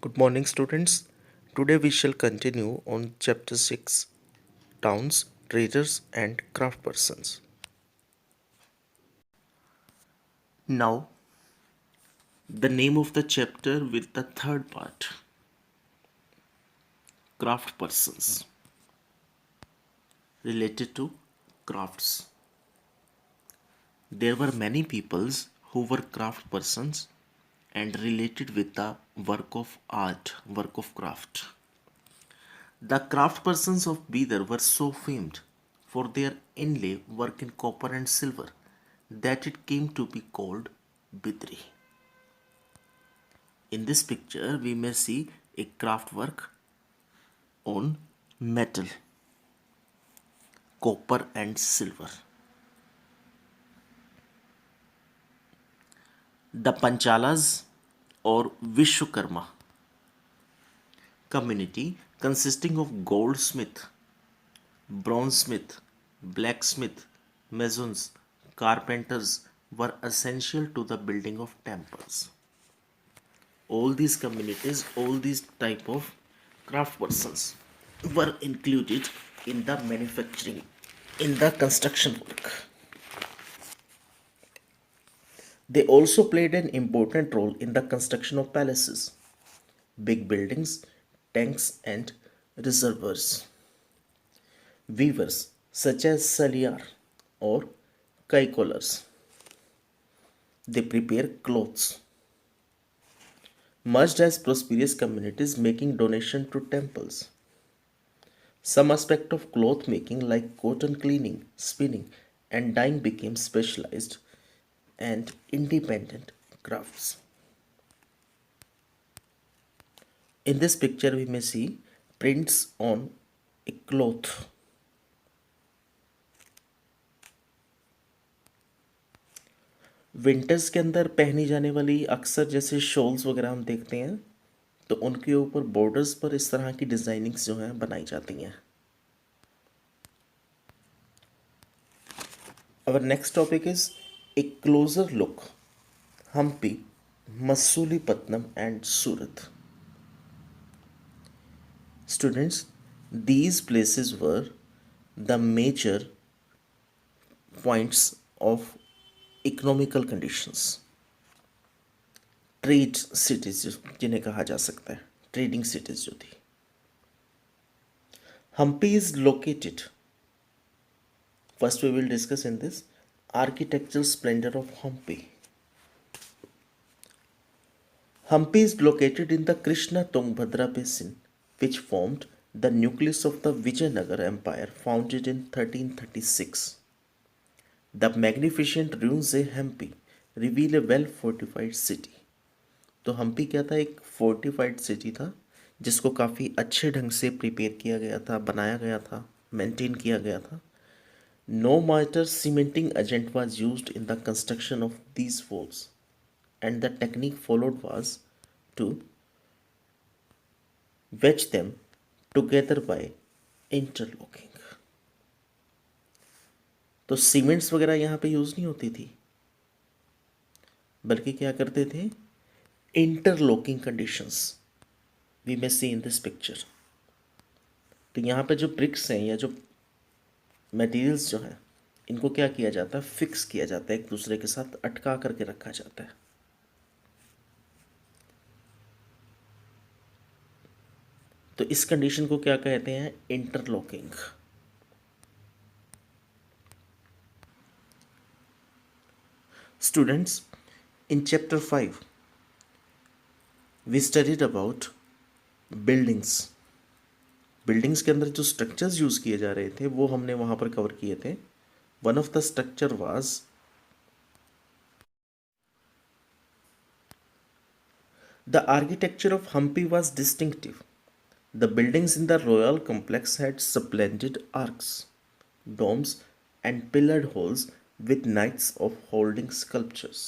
Good morning, students. Today we shall continue on chapter 6 Towns, Traders, and Craftspersons. Now, the name of the chapter with the third part Craftspersons related to crafts. There were many peoples who were craftspersons and related with the work of art, work of craft. The craftspersons of Bidar were so famed for their inlay work in copper and silver that it came to be called Bidri. In this picture, we may see a craft work on metal, copper, and silver. The Panchalas or Vishwakarma community consisting of goldsmith, bronzesmith, blacksmith, masons, carpenters were essential to the building of temples. All these communities, all these type of craft persons were included in the manufacturing, in the construction work. They also played an important role in the construction of palaces, big buildings, tanks, and reservoirs. Weavers such as Saliar or Kaikolars, they prepare clothes, merged as prosperous communities making donation to temples. Some aspect of cloth making like cotton cleaning, spinning, and dyeing became specialized and independent crafts. In this picture we may see prints on a cloth. Winters के अंदर पहनी जाने वाली अक्सर जैसे shawls वगैरह हम देखते हैं तो उनके ऊपर बॉर्डर्स पर इस तरह की डिजाइनिंग्स जो हैं बनाई जाती हैं. Our next topic is a closer look Hampi, Masulipattnam and Surat. Students, these places were the major points of economical conditions. Trade cities जिन्हें कहा जा सकता है, ट्रेडिंग सिटीज जो थी. Hampi is located. First we will discuss in this architectural splendour of Hampi. Hampi is located in the Krishna Tungabhadra basin, which formed the nucleus of the Vijayanagar Empire founded in 1336. The magnificent ruins of Hampi reveal a well fortified city. तो हम्पी क्या था? एक fortified city था जिसको काफ़ी अच्छे ढंग से प्रिपेयर किया गया था, बनाया गया था, मेंटेन किया गया था. No mortar cementing agent was used in the construction of these walls, and the technique followed was to wedge them together by interlocking. तो सीमेंट्स वगैरह यहाँ पे यूज़ नहीं होती थी, बल्कि क्या करते थे? Interlocking conditions we may see in this picture. तो यहाँ पे जो ब्रिक्स हैं या जो मटेरियल्स जो हैं इनको क्या किया जाता है? फिक्स किया जाता है, एक दूसरे के साथ अटका करके रखा जाता है. तो इस कंडीशन को क्या कहते हैं? Interlocking. Students, in chapter 5 we studied about buildings. Buildings के अंदर जो स्ट्रक्चर्स यूज़ किए जा रहे थे वो हमने वहाँ पर कवर किए थे. One of the structure was the architecture of Hampi was distinctive. The buildings in the royal complex had splendid arcs, domes, and pillared halls with knights of holding sculptures.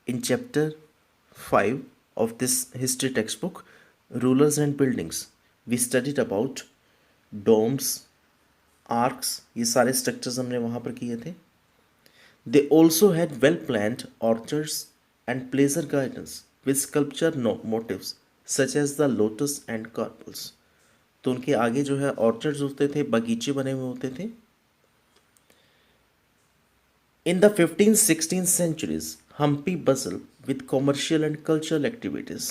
In chapter 5 of this history textbook, Rulers and Buildings, we studied about domes, arcs, ये सारे structures हमने वहाँ पर किए थे. They also had well planned orchards and pleasure gardens with sculpture motifs such as the lotus and corbels. तो उनके आगे जो है ऑर्चर्ड्स होते थे, बगीचे बने हुए होते थे। In the 15th-16th centuries, Hampi बजल with commercial and cultural activities.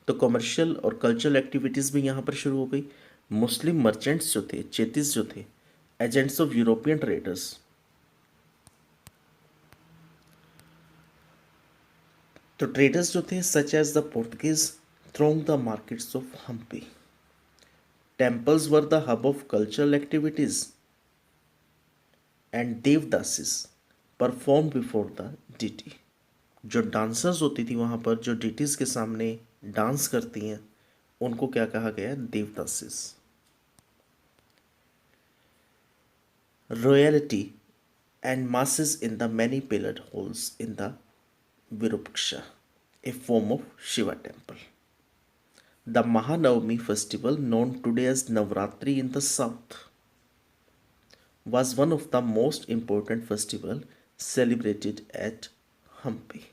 तो कॉमर्शियल और कल्चरल एक्टिविटीज़ भी यहाँ पर शुरू हो गई। मुस्लिम मर्चेंट्स जो थे, चेतीस जो थे, एजेंट्स ऑफ यूरोपियन ट्रेडर्स, तो ट्रेडर्स जो थे such as the Portuguese throng the markets of Hampi. Temples were the hub of cultural activities and devadasis perform before the deity. जो डांसर्स होती थी वहाँ पर, जो डिटीज के सामने डांस करती हैं, उनको क्या कहा गया है? Devadasis. Royalty and masses in the many pillared halls in the Virupaksha, a form of Shiva temple. The Mahanavami festival, known today as Navratri in the south, was one of the most important festival celebrated at Hampi.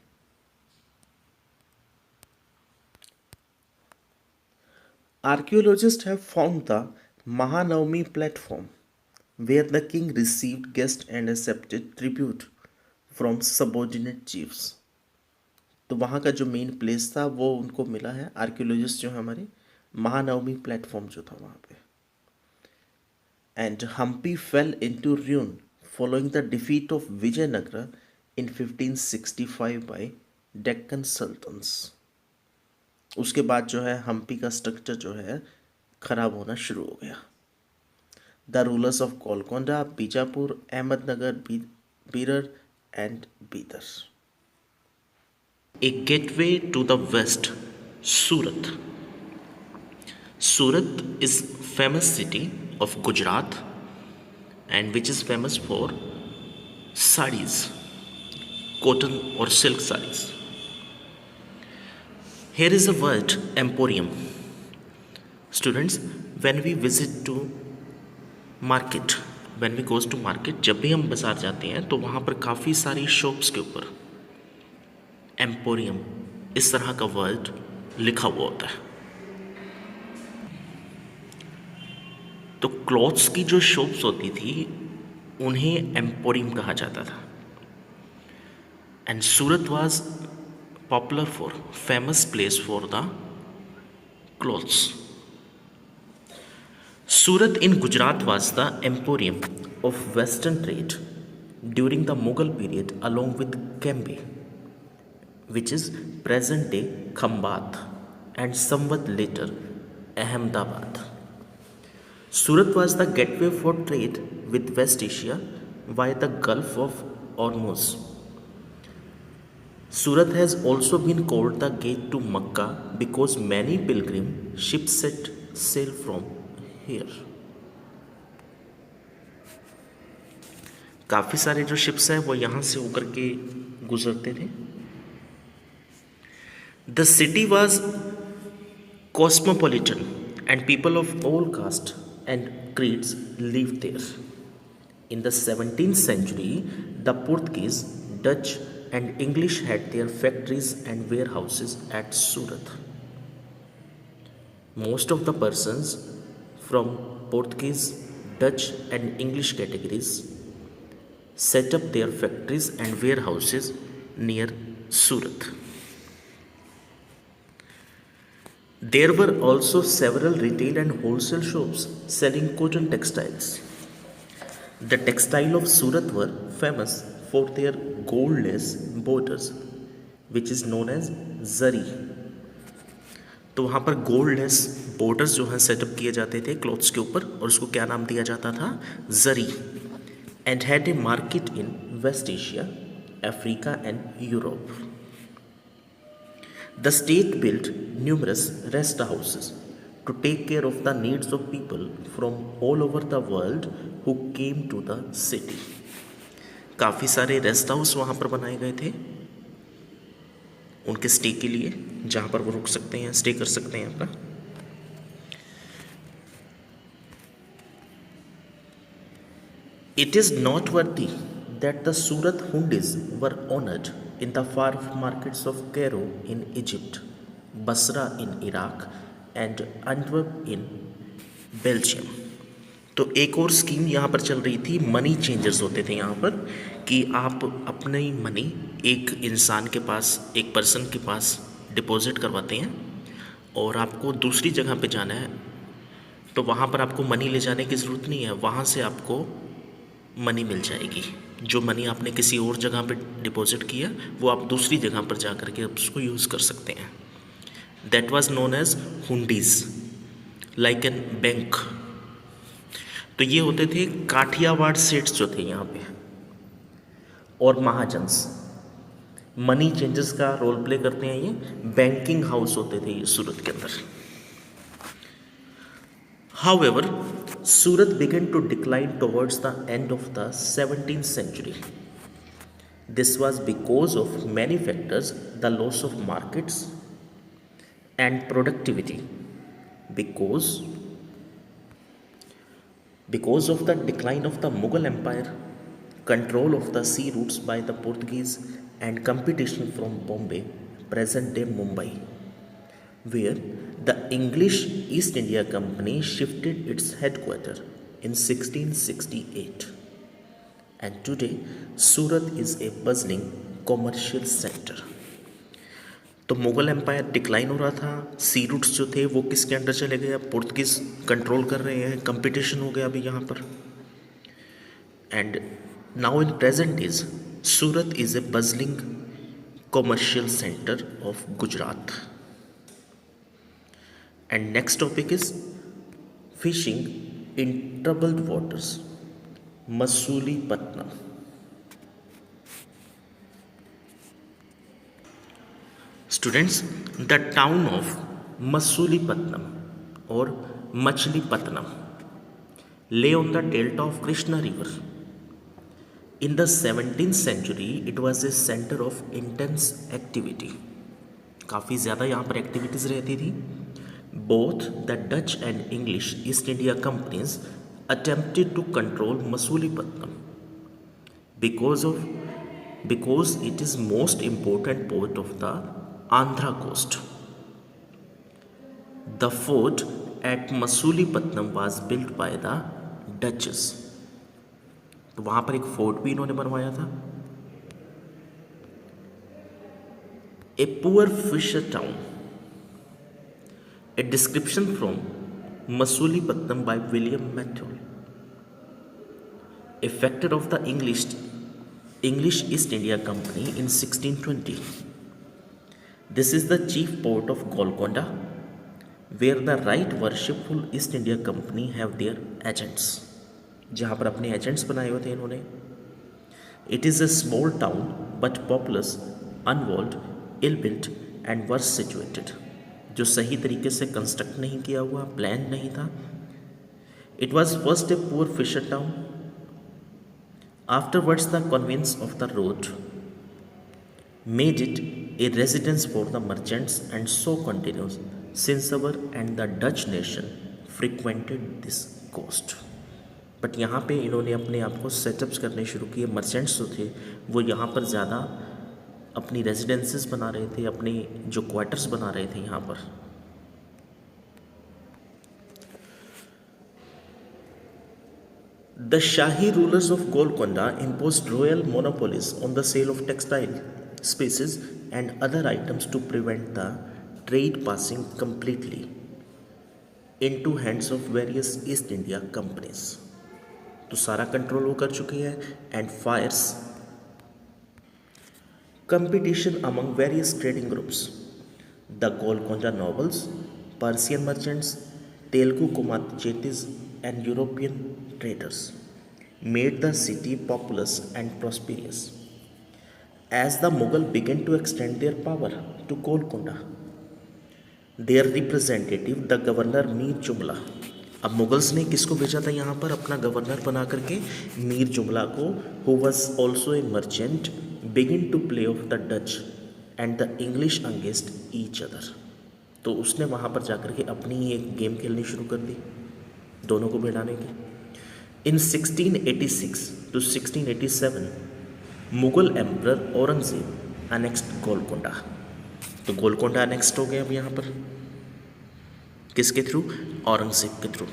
Archaeologists have found the Mahanavami platform where the king received guests and accepted tribute from subordinate chiefs. तो वहाँ का जो main place था वो उनको मिला है, archaeologist जो है हमारे, महानवमी प्लेटफॉर्म जो था वहाँ पे। And Hampi fell into ruin following the defeat of Vijayanagara in 1565 by Deccan sultans. उसके बाद जो है हम्पी का स्ट्रक्चर जो है खराब होना शुरू हो गया। The rulers of Golconda, Bijapur, Ahmednagar, Birar and Bidar. A gateway to the west, Surat. Surat is famous city of Gujarat and which is famous for sarees, cotton or silk sarees. Here is a word emporium. Students, when we visit to market, when we goes to market, जब भी हम बाज़ार जाते हैं तो वहाँ पर काफ़ी सारी शॉप्स के ऊपर एम्पोरियम इस तरह का वर्ड लिखा हुआ होता है। तो क्लॉथ्स की जो शॉप्स होती थी उन्हें एम्पोरियम कहा जाता था। And Surat was popular for, famous place for the clothes. Surat in Gujarat was the emporium of western trade during the Mughal period along with Cambay, which is present day Khambat, and somewhat later Ahmedabad. Surat was the gateway for trade with West Asia via the Gulf of Hormuz. Surat has also been called the gate to Makkah because many pilgrim ships set sail from here. काफ़ी सारे जो ships हैं वो यहाँ से होकर के गुजरते थे। The city was cosmopolitan and people of all caste and creeds live there. In the 17th century, the Portuguese, Dutch and English had their factories and warehouses at Surat. Most of the persons from Portuguese, Dutch and English categories set up their factories and warehouses near Surat. There were also several retail and wholesale shops selling cotton textiles. The textile of Surat were famous for their gold-lace borders, which is known as zari. तो वहाँ पर gold less borders जो हैं setup किए जाते थे clothes के ऊपर, और उसको क्या नाम दिया जाता था? Zari. And had a market in West Asia, Africa and Europe. The state built numerous rest houses to take care of the needs of people from all over the world who came to the city. काफ़ी सारे rest house वहाँ पर बनाए गए थे उनके stay के लिए, जहाँ पर वो रुक सकते हैं, स्टे कर सकते हैं अपना। It is noteworthy that the Surat Hundis were honored in the far markets of Cairo in Egypt Basra in Iraq and Antwerp in Belgium. तो एक और स्कीम यहाँ पर चल रही थी, मनी चेंजर्स होते थे यहाँ पर, कि आप अपनी मनी एक इंसान के पास, एक पर्सन के पास डिपॉजिट करवाते हैं और आपको दूसरी जगह पे जाना है तो वहाँ पर आपको मनी ले जाने की ज़रूरत नहीं है, वहाँ से आपको मनी मिल जाएगी। जो मनी आपने किसी और जगह पे डिपॉजिट किया वो आप दूसरी जगह पर जा कर के उसको यूज़ कर सकते हैं। That was known as hundis, like an bank. तो ये होते थे काठियावाड़ सेट्स जो थे यहाँ पे, और महाजन्स। मनी चेंजेस का रोल प्ले करते हैं ये, बैंकिंग हाउस होते थे ये सूरत के अंदर। However, Surat began to decline towards the end of the 17th century. This was because of many factors, the loss of markets and productivity, because of the decline of the Mughal Empire, control of the sea routes by the Portuguese, and competition from Bombay, present day Mumbai, where the English East India Company shifted its headquarters in 1668. And today, Surat is a bustling commercial center. तो Mughal empire decline हो रहा था, sea routes जो थे वो किसके under चले गए, अब पुर्तगीज़ कंट्रोल कर रहे हैं, कंपटीशन हो गया अभी यहाँ पर। And now in present days Surat is a bustling commercial centre of Gujarat. And next topic is fishing in troubled waters, Masulipatnam. Students, the town of Masulipattnam or Machilipatnam lay on the delta of Krishna river. In the 17th century, it was a center of intense activity. काफ़ी ज़्यादा यहाँ पर activities रहती थी। Both the Dutch and English East India companies attempted to control Masulipattnam because it is most important port of the Andhra coast. The fort at Masulipattnam was built by the Dutches. तो वहाँ पर एक fort भी इन्होंने बनवाया था। A poor fisher town. A description from Masulipattnam by William Matthew. A factor of the English East India Company in 1620. This is the chief port of Golconda, where the Right Worshipful East India Company have their agents. जहाँ पर अपने agents बनाए हुए थे इन्होंने। It is a small town but populous, unwalled, ill-built and worse situated. जो सही तरीके से कंस्ट्रक्ट नहीं किया हुआ, प्लान नहीं था। It was first a poor fisher town. Afterwards, the conveyance of the road made it a residence for the merchants, and so continues since ever, and the Dutch nation frequented this coast. But यहाँ पे इन्होंने अपने आप को setups करने शुरू किए। Merchants जो थे वो यहाँ पर ज़्यादा अपनी रेजिडेंसेस बना रहे थे, अपने जो क्वार्टर्स बना रहे थे यहाँ पर। The Shahi rulers of Golconda imposed royal monopolies on the sale of textile, spices and other items to prevent the trade passing completely into hands of various East India companies. तो सारा control वो कर चुकी है। And fires competition among various trading groups. The Golconda nobles, Persian merchants, Telugu Comanches and European traders made the city populous and prosperous. As the Mughal began to extend their power to Golconda, their representative, the governor Mir जुमला, अब Mughals ने किसको भेजा था यहाँ पर अपना governor बना करके? मीर जुमला को, who was also a merchant, begin to play off the Dutch and the English against each other. तो उसने वहाँ पर जाकर के अपनी एक गेम खेलनी शुरू कर दी दोनों को भिड़ाने की। इन 1686 to 1687 Mughal emperor Aurangzeb annexed Golconda. तो गोलकोंडा नेक्स्ट हो गया अब यहाँ पर, किसके थ्रू? औरंगजेब के through.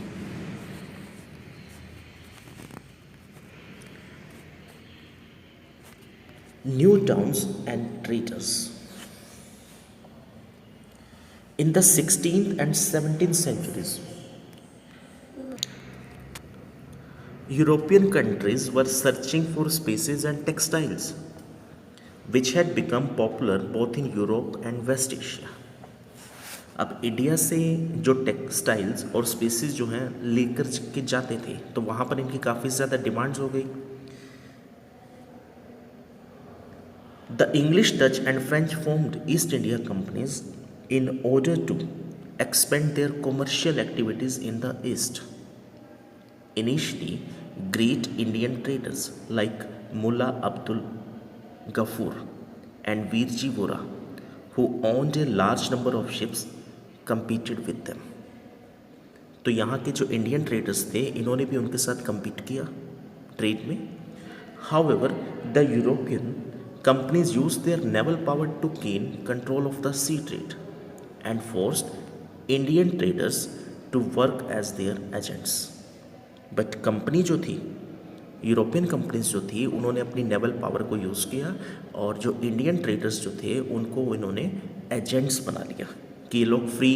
New towns and traders. In the 16th and 17th centuries, European countries were searching for spices and textiles, which had become popular both in Europe and West Asia. अब India से जो textiles और species जो हैं लेकर के जाते थे, तो वहाँ पर इनकी काफ़ी ज़्यादा डिमांड्स हो गई। The English, Dutch and French formed east India companies in order to expand their commercial activities in the East. Initially, great Indian traders like Mullah Abdul Ghaffur and Virji Vora, who owned a large number of ships, competed with them. तो यहाँ के जो Indian traders थे, इन्होंने भी उनके साथ compete किया ट्रेड में। However, the European companies used their naval power to gain control of the sea trade and forced Indian traders to work as their agents. But company जो थी, यूरोपियन कंपनीज जो थी, उन्होंने अपनी नेवल पावर को use किया और जो इंडियन ट्रेडर्स जो थे उनको इन्होंने एजेंट्स बना लिया कि ये लोग फ्री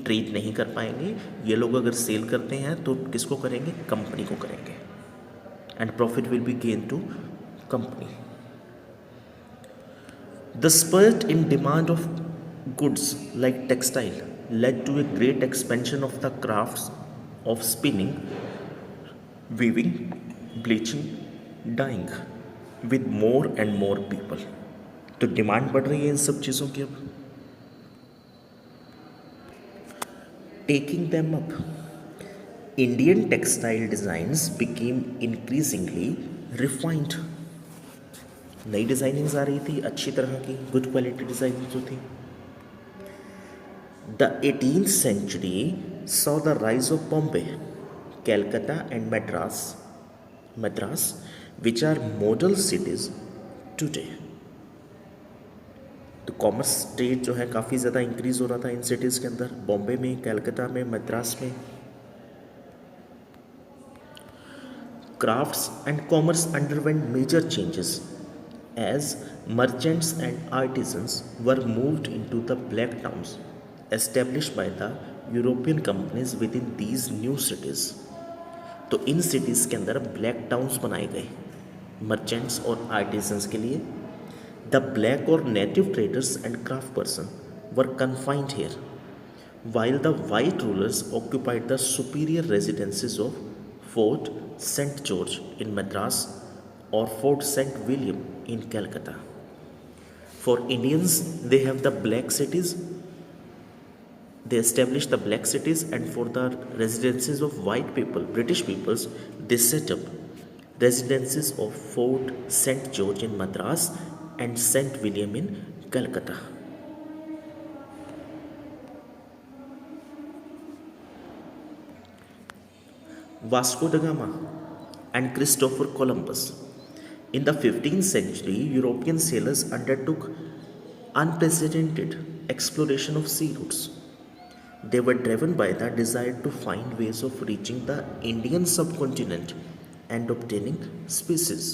ट्रेड नहीं कर पाएंगे, ये लोग अगर सेल करते हैं तो किसको करेंगे? कंपनी को करेंगे, and profit will be gain to company. The spurt in demand of goods like textile led to a great expansion of the crafts of spinning, weaving, bleaching, dyeing with more and more people. तो demand बढ़ रही है इन सब चीज़ों की अब। Taking them up, Indian textile designs became increasingly refined. नई designings आ रही थी अच्छी तरह की, गुड क्वालिटी डिज़ाइनिंग जो थी। The 18th century saw the rise of Bombay, Calcutta and Madras, which are model cities today. तो कॉमर्स ट्रेड जो है काफ़ी ज़्यादा इंक्रीज़ हो रहा था इन सिटीज़ के अंदर, बॉम्बे में, कलकत्ता में, मद्रास में। Crafts and commerce underwent major changes as merchants and artisans were moved into the black towns established by the European companies with in these new cities. तो इन सिटीज़ के अंदर ब्लैक टाउन्स बनाए गए मर्चेंट्स और artisans के लिए। The black और native traders and craft person were confined here, while the white rulers occupied the superior residences of Fort St. George in Madras or Fort St. William in Calcutta. For Indians, they have the black cities. They established the black cities, and for the residences of white people, British peoples, they set up residences of Fort St. George in Madras and St. William in Calcutta. Vasco da Gama and Christopher Columbus. In the 15th century, European sailors undertook unprecedented exploration of sea routes. They were driven by the desire to find ways of reaching the Indian subcontinent and obtaining species.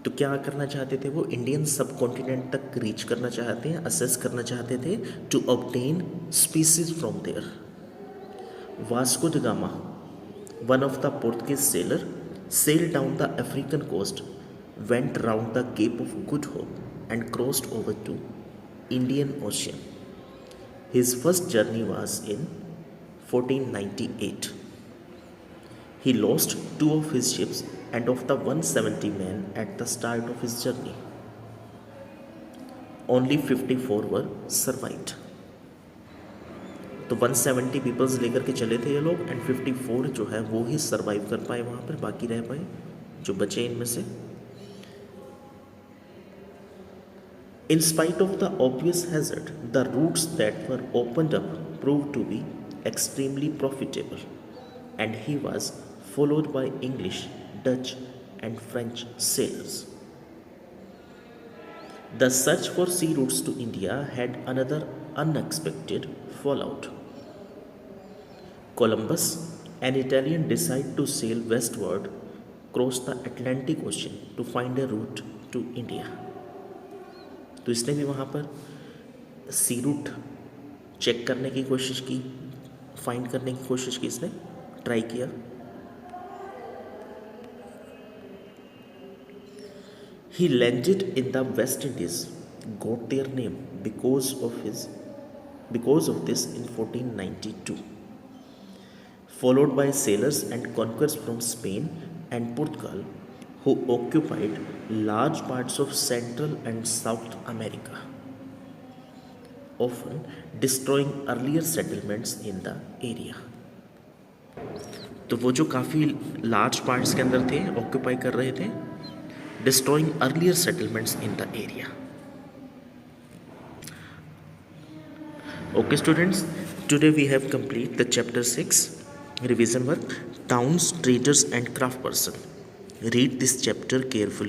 तो क्या करना चाहते थे वो? Indian subcontinent तक reach करना चाहते हैं, असेस करना चाहते थे, to obtain species from there. Vasco da Gama, one of the Portuguese sailor, sailed down the African coast, went round the Cape of Good Hope and crossed over to Indian Ocean. His first journey was in 1498. He lost 2 of his ships and of the 170 men at the start of his journey, only 54 were survived. तो 170 peoples लेकर के चले थे ये लोग, and 54 जो है वो ही सर्वाइव कर पाए वहाँ पर, बाकी रह पाए जो बचे इनमें से। In spite of the obvious hazard, the routes that were opened up proved to be extremely profitable, and he was followed by English, Dutch, and French sailors. The search for sea routes to India had another unexpected fallout. Columbus, an Italian, decided to sail westward, cross the Atlantic Ocean to find a route to India. तो इसने भी वहाँ पर सी root check करने की कोशिश की, find करने की कोशिश की, इसने ट्राई किया. He landed in the West Indies, got their name because of this in 1492. Followed by sailors and conquerors from Spain and Portugal, who occupied large parts of Central and South America, often destroying earlier settlements in the area. तो वो जो काफ़ी large parts के अंदर थे, occupy कर रहे थे, destroying earlier settlements in the area. Okay students, today we have complete the chapter 6 revision work, towns, traders and craftsperson. Read this chapter carefully